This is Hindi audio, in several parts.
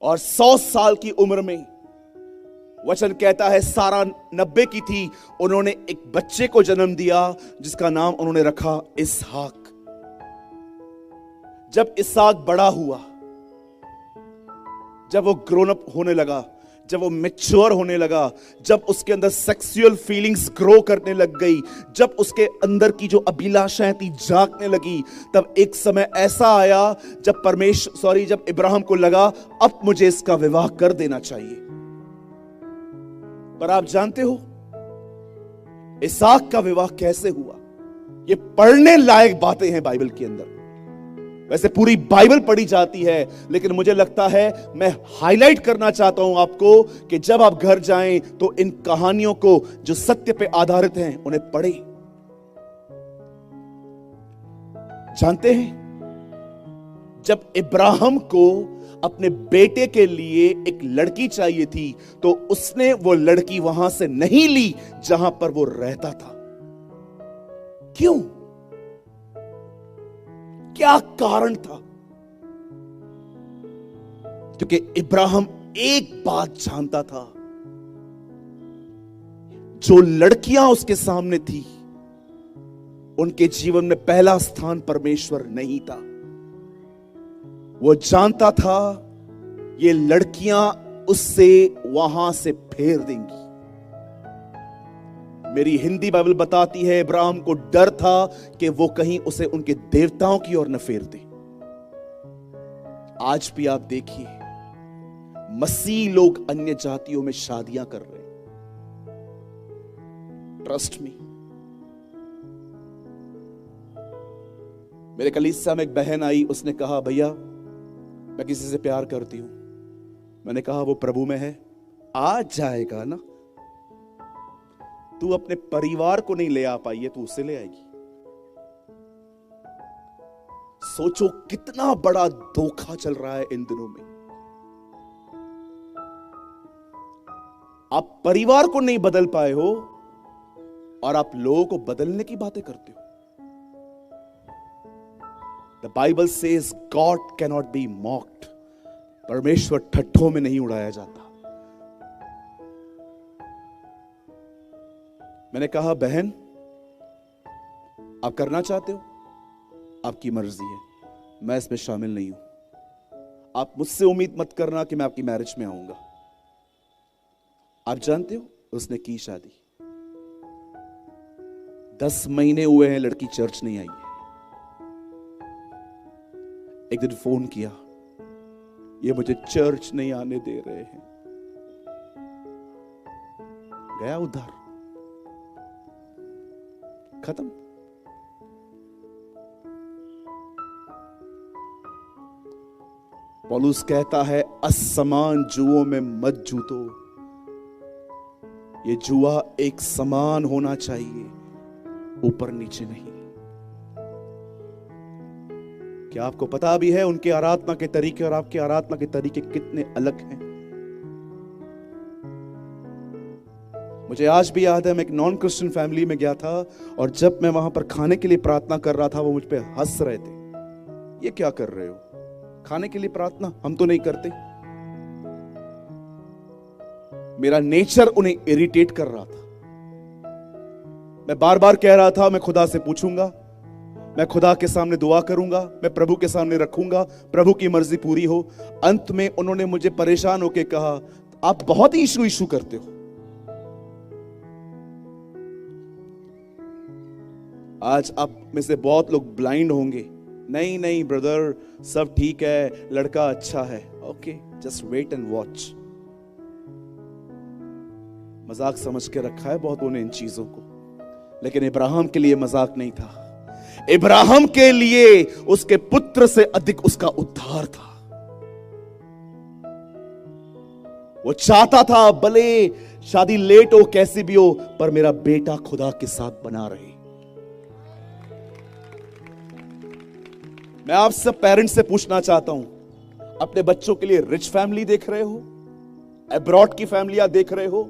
और 100 साल की उम्र में, वचन कहता है सारा 90 की थी, उन्होंने एक बच्चे को जन्म दिया जिसका नाम उन्होंने रखा इसहाक। जब इसहाक बड़ा हुआ, जब वो ग्रोन अप होने लगा, जब वो मैच्योर होने लगा, जब उसके अंदर सेक्सुअल फीलिंग्स ग्रो करने लग गई, जब उसके अंदर की जो अभिलाषाएं थी जागने लगी, तब एक समय ऐसा आया जब इब्राहिम को लगा अब मुझे इसका विवाह कर देना चाहिए। पर आप जानते हो इसहाक का विवाह कैसे हुआ? ये पढ़ने लायक बातें हैं बाइबल के अंदर। वैसे पूरी बाइबल पढ़ी जाती है, लेकिन मुझे लगता है मैं हाईलाइट करना चाहता हूं आपको कि जब आप घर जाएं तो इन कहानियों को जो सत्य पे आधारित हैं उन्हें पढ़ें। जानते हैं, जब इब्राहिम को अपने बेटे के लिए एक लड़की चाहिए थी तो उसने वो लड़की वहां से नहीं ली जहां पर वो रहता था। क्यों? क्या कारण था? क्योंकि इब्राहिम एक बात जानता था, जो लड़कियां उसके सामने थी उनके जीवन में पहला स्थान परमेश्वर नहीं था। वो जानता था ये लड़कियां उससे वहां से फेर देंगी। मेरी हिंदी बाइबल बताती है इब्राहिम को डर था कि वो कहीं उसे उनके देवताओं की ओर न फेर दे। आज भी आप देखिए, मसीह लोग अन्य जातियों में शादियां कर रहे हैं। Trust me. मेरे कलीसिया में एक बहन आई, उसने कहा भैया मैं किसी से प्यार करती हूं। मैंने कहा वो प्रभु में है, आ जाएगा ना। तू अपने परिवार को नहीं ले आ पाई है, तू उससे ले आएगी। सोचो कितना बड़ा धोखा चल रहा है इन दिनों में। आप परिवार को नहीं बदल पाए हो और आप लोगों को बदलने की बातें करते हो। The Bible says God cannot be mocked. परमेश्वर ठट्ठों में नहीं उड़ाया जाता। मैंने कहा बहन आप करना चाहते हो, आपकी मर्जी है, मैं इसमें शामिल नहीं हूं। आप मुझसे उम्मीद मत करना कि मैं आपकी मैरिज में आऊंगा। आप जानते हो उसने की शादी, 10 महीने हुए हैं, लड़की चर्च नहीं आई है। एक दिन फोन किया, ये मुझे चर्च नहीं आने दे रहे हैं। गया उधर, खत्म। पौलुस कहता है असमान जुओं में मत जूतो। ये जुआ एक समान होना चाहिए, ऊपर नीचे नहीं। क्या आपको पता भी है उनके आराधना के तरीके और आपके आराधना के तरीके कितने अलग हैं? मुझे आज भी याद है, मैं एक नॉन क्रिश्चियन फैमिली में गया था और जब मैं वहां पर खाने के लिए प्रार्थना कर रहा था, वो मुझ पे हंस रहे थे। ये क्या कर रहे हो, खाने के लिए प्रार्थना? हम तो नहीं करते। मेरा नेचर उन्हें इरिटेट कर रहा था। मैं बार बार कह रहा था मैं खुदा से पूछूंगा, मैं खुदा के सामने दुआ करूंगा, मैं प्रभु के सामने रखूंगा, प्रभु की मर्जी पूरी हो। अंत में उन्होंने मुझे परेशान होकर कहा आप बहुत ही इशू करते हो। आज आप में से बहुत लोग ब्लाइंड होंगे, नहीं नहीं ब्रदर सब ठीक है, लड़का अच्छा है। Okay, just wait and watch. मजाक समझ के रखा है बहुत ने इन चीजों को, लेकिन इब्राहिम के लिए मजाक नहीं था। इब्राहिम के लिए उसके पुत्र से अधिक उसका उद्धार था। वो चाहता था भले शादी लेट हो, कैसी भी हो, पर मेरा बेटा खुदा के साथ बना रहे। मैं आप सब पेरेंट्स से पूछना चाहता हूं, अपने बच्चों के लिए रिच फैमिली देख रहे हो, अब्रॉड की फैमिलियां देख रहे हो,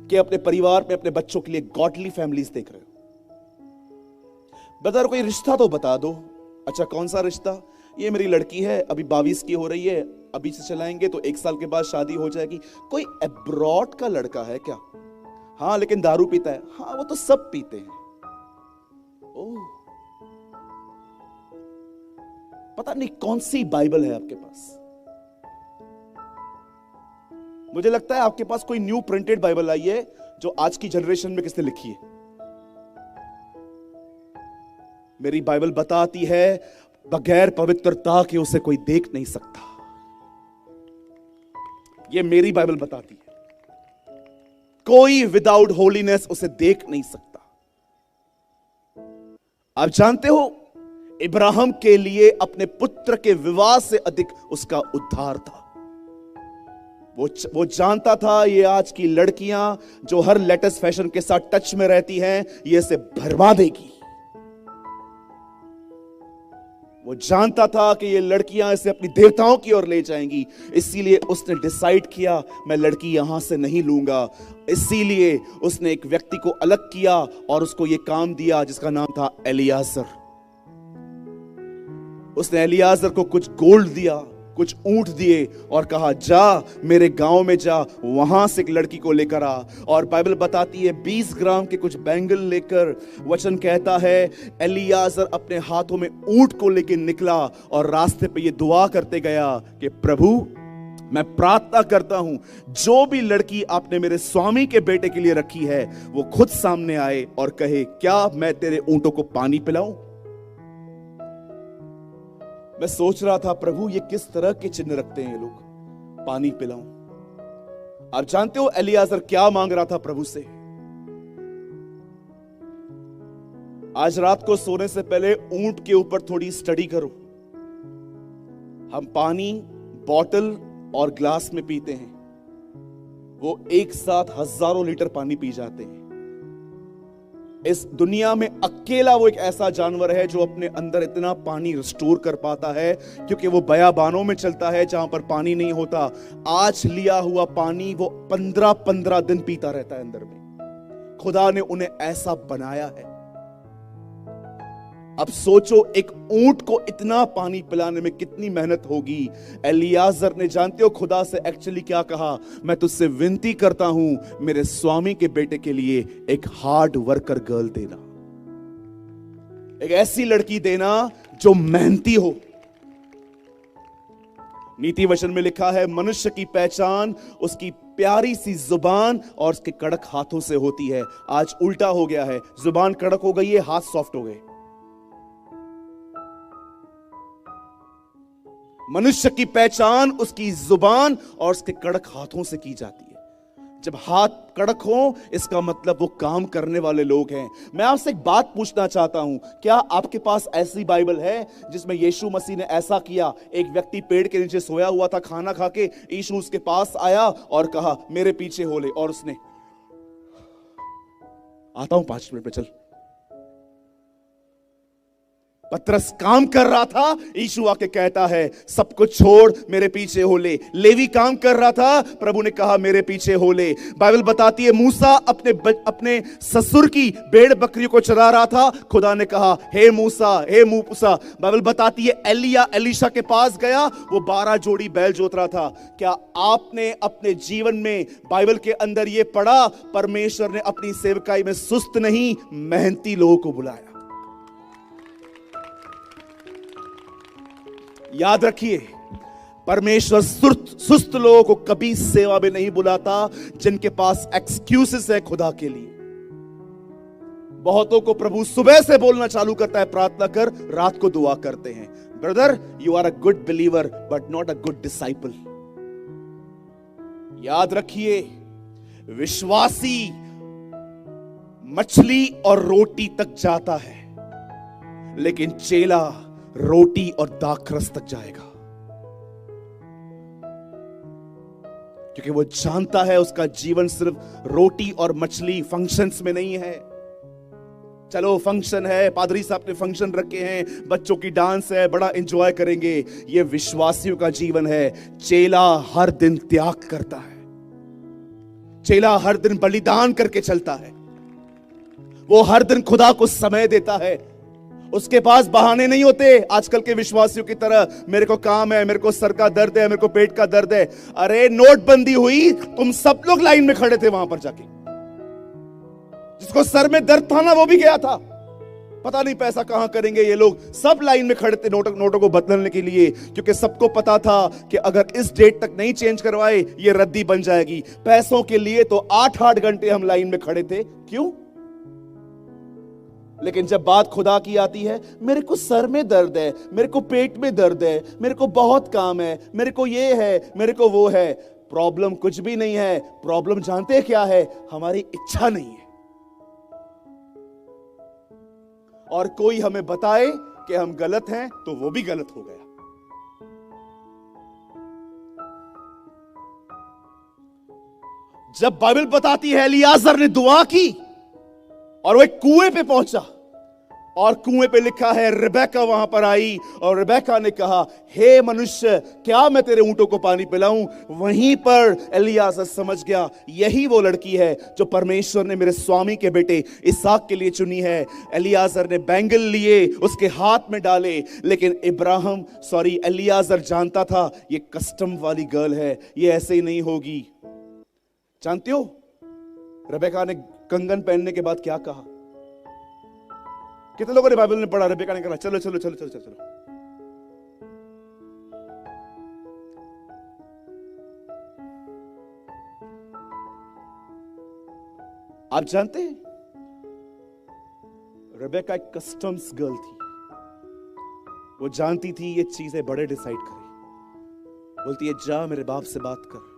कि अपने परिवार में अपने बच्चों के लिए गॉडली फैमिलीज देख रहे हो? ब्रदर कोई रिश्ता तो बता दो। अच्छा कौन सा रिश्ता? ये मेरी लड़की है, अभी 22 की हो रही है, अभी से चलाएंगे तो 1 साल के बाद शादी हो जाएगी। कोई अब्रॉड का लड़का है क्या? हाँ, लेकिन दारू पीता है। हाँ, वो तो सब पीते हैं। ओह, पता नहीं कौन सी बाइबल है आपके पास। मुझे लगता है आपके पास कोई न्यू प्रिंटेड बाइबल आई है जो आज की जनरेशन में किसने लिखी है। मेरी बाइबल बताती है बगैर पवित्रता के उसे कोई देख नहीं सकता। ये मेरी बाइबल बताती है, कोई विदाउट होलीनेस उसे देख नहीं सकता। आप जानते हो, इब्राहिम के लिए अपने पुत्र के विवाह से अधिक उसका उद्धार था। वो जानता था ये आज की लड़कियां जो हर लेटेस्ट फैशन के साथ टच में रहती हैं, ये इसे भरवा देगी। वो जानता था कि ये लड़कियां इसे अपनी देवताओं की ओर ले जाएंगी, इसीलिए उसने डिसाइड किया मैं लड़की यहां से नहीं लूंगा। इसीलिए उसने एक व्यक्ति को अलग किया और उसको ये काम दिया जिसका नाम था एलियाजर। उसने एलियाजर को कुछ गोल्ड दिया, कुछ ऊंट दिए और कहा जा मेरे गांव में जा, वहां से एक लड़की को लेकर आ। और बाइबल बताती है 20 ग्राम के कुछ बैंगल लेकर, वचन कहता है एलियाजर अपने हाथों में ऊंट को लेकर निकला और रास्ते पे ये दुआ करते गया कि प्रभु मैं प्रार्थना करता हूं जो भी लड़की आपने मेरे स्वामी के बेटे के लिए रखी है वो खुद सामने आए और कहे क्या मैं तेरे ऊंटों को पानी पिलाऊं। मैं सोच रहा था प्रभु ये किस तरह के चिन्ह रखते हैं ये लोग, पानी पिलाऊं। आप जानते हो एलियाजर क्या मांग रहा था प्रभु से? आज रात को सोने से पहले ऊंट के ऊपर थोड़ी स्टडी करो। हम पानी बॉटल और ग्लास में पीते हैं, वो एक साथ हजारों लीटर पानी पी जाते हैं। इस दुनिया में अकेला वो एक ऐसा जानवर है जो अपने अंदर इतना पानी रिस्टोर कर पाता है, क्योंकि वो बयाबानों में चलता है जहां पर पानी नहीं होता। आज लिया हुआ पानी वो 15-15 दिन पीता रहता है अंदर में। खुदा ने उन्हें ऐसा बनाया है। अब सोचो एक ऊंट को इतना पानी पिलाने में कितनी मेहनत होगी। एलियाजर ने जानते हो खुदा से एक्चुअली क्या कहा? मैं तुझसे विनती करता हूं मेरे स्वामी के बेटे के लिए एक हार्ड वर्कर गर्ल देना, एक ऐसी लड़की देना जो मेहनती हो। नीति वचन में लिखा है मनुष्य की पहचान उसकी प्यारी सी जुबान और उसके कड़क हाथों से होती है। आज उल्टा हो गया है, जुबान कड़क हो गई है, हाथ सॉफ्ट हो गए। मनुष्य की पहचान उसकी जुबान और उसके कड़क हाथों से की जाती है। जब हाथ कड़क हो इसका मतलब वो काम करने वाले लोग हैं। मैं आपसे एक बात पूछना चाहता हूं, क्या आपके पास ऐसी बाइबल है जिसमें यीशु मसीह ने ऐसा किया? एक व्यक्ति पेड़ के नीचे सोया हुआ था खाना खा के, यीशु उसके पास आया और कहा मेरे पीछे हो ले, और उसने आता हूं 5 मिनट में चल। पतरस काम कर रहा था, यीशु आके कहता है सब कुछ छोड़ मेरे पीछे हो ले। लेवी काम कर रहा था, प्रभु ने कहा मेरे पीछे हो ले। बाइबल बताती है मूसा अपने ससुर की भेड़ बकरियों को चरा रहा था, खुदा ने कहा हे मूसा, हे मूसा। बाइबल बताती है एलिया एलीशा के पास गया, वो 12 जोड़ी बैल जोत रहा था। क्या आपने अपने जीवन में बाइबल के अंदर यह पढ़ा? परमेश्वर ने अपनी सेवकाई में सुस्त नहीं मेहनती लोगों को बुलाया। याद रखिए, परमेश्वर सुस्त लोगों को कभी सेवा में नहीं बुलाता जिनके पास एक्सक्यूजेस है खुदा के लिए। बहुतों को प्रभु सुबह से बोलना चालू करता है प्रार्थना कर, रात को दुआ करते हैं। Brother, you are a good believer but not a good disciple. याद रखिए, विश्वासी मछली और रोटी तक जाता है, लेकिन चेला रोटी और दाखरस तक जाएगा, क्योंकि वो जानता है उसका जीवन सिर्फ रोटी और मछली फंक्शंस में नहीं है। चलो फंक्शन है, पादरी साहब ने फंक्शन रखे हैं, बच्चों की डांस है, बड़ा एंजॉय करेंगे। ये विश्वासियों का जीवन है। चेला हर दिन त्याग करता है, चेला हर दिन बलिदान करके चलता है, वो हर दिन खुदा को समय देता है। उसके पास बहाने नहीं होते आजकल के विश्वासियों की तरह, मेरे को काम है, मेरे को सर का दर्द है, मेरे को पेट का दर्द है। अरे नोटबंदी हुई, तुम सब लोग लाइन में खड़े थे वहां पर जाके। जिसको सर में दर्द था ना, वो भी गया था। पता नहीं पैसा कहां करेंगे ये लोग, सब लाइन में खड़े थे नोटों को बदलने के लिए, क्योंकि सबको पता था कि अगर इस डेट तक नहीं चेंज करवाए ये रद्दी बन जाएगी। पैसों के लिए तो 8-8 घंटे हम लाइन में खड़े थे। क्यों? लेकिन जब बात खुदा की आती है, मेरे को सर में दर्द है, मेरे को पेट में दर्द है, मेरे को बहुत काम है, मेरे को ये है, मेरे को वो है। प्रॉब्लम कुछ भी नहीं है। प्रॉब्लम जानते क्या है? हमारी इच्छा नहीं है। और कोई हमें बताए कि हम गलत हैं तो वो भी गलत हो गया। जब बाइबल बताती है एलियाजर ने दुआ की और वो एक कुएं पे पहुंचा, और कुएं पे लिखा है रिबेका वहां पर आई, और रिबेका ने कहा, हे मनुष्य, क्या मैं तेरे ऊंटों को पानी पिलाऊं? वहीं पर एलियाजर समझ गया, यही वो लड़की है जो परमेश्वर ने मेरे स्वामी के बेटे इसहाक के लिए चुनी है। एलियाजर ने बैंगल लिए, उसके हाथ में डाले, लेकिन एलियाजर जानता था ये कस्टम वाली गर्ल है, ये ऐसे ही नहीं होगी। जानते हो रिबेका ने कंगन पहनने के बाद क्या कहा? कितने लोगों ने बाइबल में पढ़ा? रिबेका ने कहा, चलो चलो चलो चलो चलो चलो। आप जानते हैं रिबेका एक कस्टम्स गर्ल थी। वो जानती थी ये चीजें बड़े डिसाइड करें। बोलती है, जा मेरे बाप से बात कर।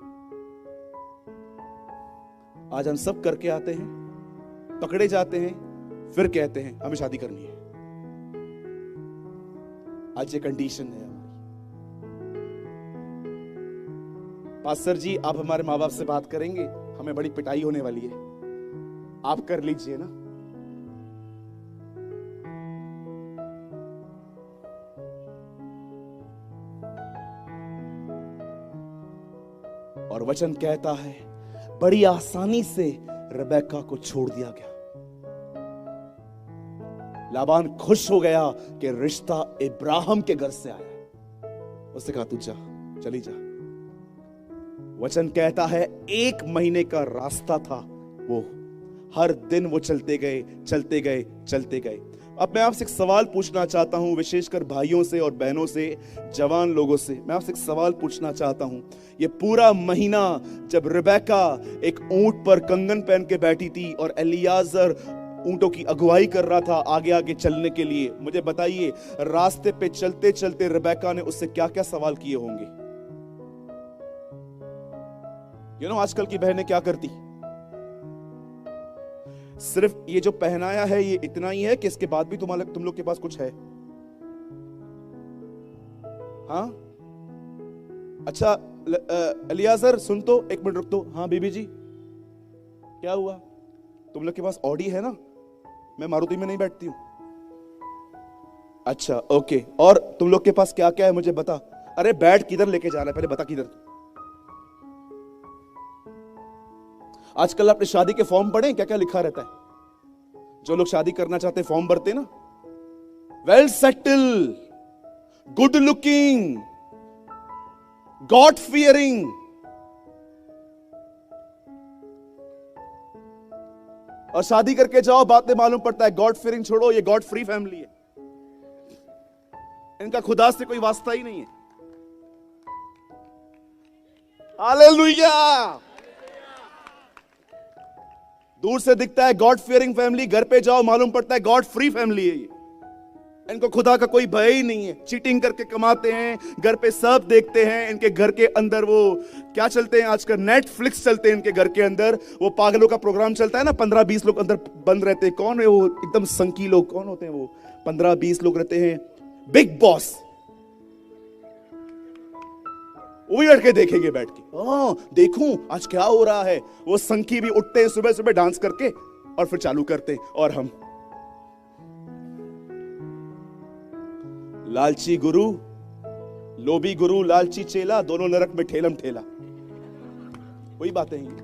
आज हम सब करके आते हैं, पकड़े जाते हैं, फिर कहते हैं हमें शादी करनी है। आज ये कंडीशन है हमारी। पास्टर जी, आप हमारे माँ बाप से बात करेंगे, हमें बड़ी पिटाई होने वाली है, आप कर लीजिए ना। और वचन कहता है बड़ी आसानी से रिबेका को छोड़ दिया गया। लाबान खुश हो गया कि रिश्ता इब्राहिम के घर से आया। उसने कहा, तू जा, चली जा। वचन कहता है 1 महीने का रास्ता था वो। हर दिन वो चलते गए, चलते गए, चलते गए। अब मैं आपसे एक सवाल पूछना चाहता हूं, विशेषकर भाइयों से और बहनों से, जवान लोगों से। मैं आपसे एक सवाल पूछना चाहता हूं, ये पूरा महीना जब रिबेका एक ऊंट पर कंगन पहन के बैठी थी और एलियाजर ऊंटों की अगुवाई कर रहा था आगे आगे चलने के लिए, मुझे बताइए रास्ते पे चलते चलते रिबेका ने उससे क्या क्या सवाल किए होंगे? आजकल की बहनें क्या करती? सिर्फ ये जो पहनाया है ये इतना ही है कि इसके बाद भी तुम लोग के पास कुछ है? हाँ, अच्छा एलियाजर सुन तो, 1 मिनट रुक तो। हाँ बीबी जी, क्या हुआ? तुम लोग के पास ऑडी है ना? मैं मारुति में नहीं बैठती हूं। अच्छा ओके, और तुम लोग के पास क्या क्या है मुझे बता। अरे बैठ, किधर लेके जा रहा है पहले बता, किधर? आजकल आपने शादी के फॉर्म पढ़े, क्या क्या लिखा रहता है? जो लोग शादी करना चाहते हैं फॉर्म भरते ना, well settle, good looking, God fearing. और शादी करके जाओ, बाद में मालूम पड़ता है गॉड फियरिंग छोड़ो, ये गॉड फ्री फैमिली है, इनका खुदा से कोई वास्ता ही नहीं है। हालेलुया। दूर से दिखता है गॉड फियरिंग फैमिली, घर पे जाओ मालूम पड़ता है गॉड फ्री फैमिली है ये। इनको खुदा का कोई भय ही नहीं है। चीटिंग करके कमाते हैं, घर पे सब देखते हैं। इनके घर के अंदर वो क्या चलते हैं आजकल, नेटफ्लिक्स चलते हैं इनके घर के अंदर। वो पागलों का प्रोग्राम चलता है ना, 15-20 लोग अंदर बंद रहते हैं। कौन है वो एकदम संकी लोग, कौन होते हैं वो? 15-20 लोग रहते हैं। बिग बॉस, वो भी बैठ के देखेंगे, बैठ के हाँ देखूं आज क्या हो रहा है। वो संकी भी उठते हैं सुबह सुबह डांस करके और फिर चालू करते हैं। और हम लालची गुरु, लोभी गुरु, लालची चेला, दोनों नरक में ठेलम ठेला। वही बातें हैं।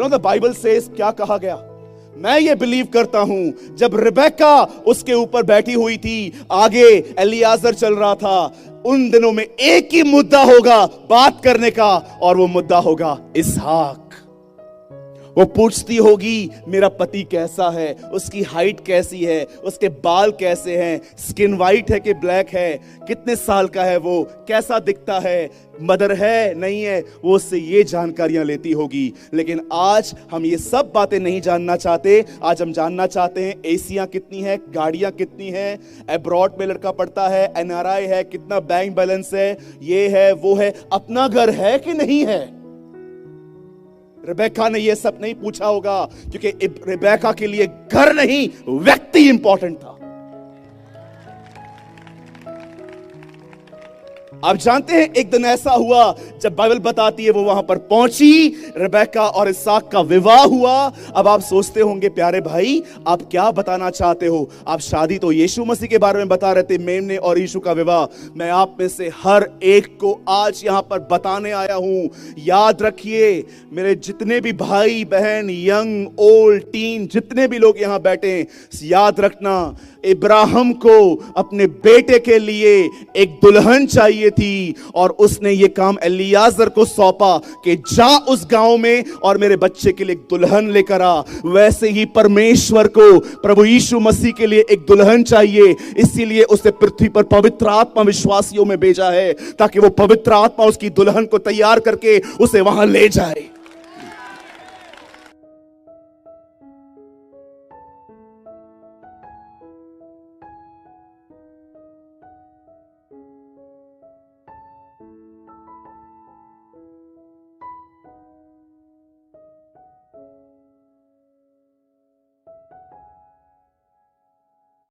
द बाइबल सेज, क्या कहा गया? मैं ये बिलीव करता हूं जब रिबेका उसके ऊपर बैठी हुई थी, आगे एलियाजर चल रहा था, उन दिनों में एक ही मुद्दा होगा बात करने का, और वो मुद्दा होगा इसहाक। वो पूछती होगी मेरा पति कैसा है, उसकी हाइट कैसी है, उसके बाल कैसे हैं, स्किन वाइट है कि ब्लैक है, कितने साल का है वो, कैसा दिखता है, मदर है नहीं है, वो उससे ये जानकारियां लेती होगी। लेकिन आज हम ये सब बातें नहीं जानना चाहते। आज हम जानना चाहते हैं एसियां कितनी है, गाड़ियां कितनी हैं, अब्रॉड में लड़का पढ़ता है, एनआरआई है, कितना बैंक बैलेंस है, ये है वो है, अपना घर है कि नहीं है। रिबेका ने यह सब नहीं पूछा होगा, क्योंकि रिबेका के लिए घर नहीं व्यक्ति इंपॉर्टेंट था। आप जानते हैं एक दिन ऐसा हुआ जब बाइबल बताती है वो वहां पर पहुंची, रिबेका और इसहाक का विवाह हुआ। अब आप सोचते होंगे प्यारे भाई आप क्या बताना चाहते हो, आप शादी तो यीशु मसीह के बारे में बता रहे थे, मेमने और यीशु का विवाह। मैं आप में से हर एक को आज यहां पर बताने आया हूं, याद रखिए मेरे जितने भी भाई बहन, यंग ओल्ड टीन, जितने भी लोग यहां बैठे, याद रखना इब्राहिम को अपने बेटे के लिए एक दुल्हन चाहिए थी, और उसने ये काम एलियाजर को सौंपा कि जा उस गांव में और मेरे बच्चे के लिए एक दुल्हन लेकर आ। वैसे ही परमेश्वर को प्रभु यीशु मसीह के लिए एक दुल्हन चाहिए, इसीलिए उसने पृथ्वी पर पवित्र आत्मा विश्वासियों में भेजा है, ताकि वो पवित्र आत्मा उसकी दुल्हन को तैयार करके उसे वहां ले जाए।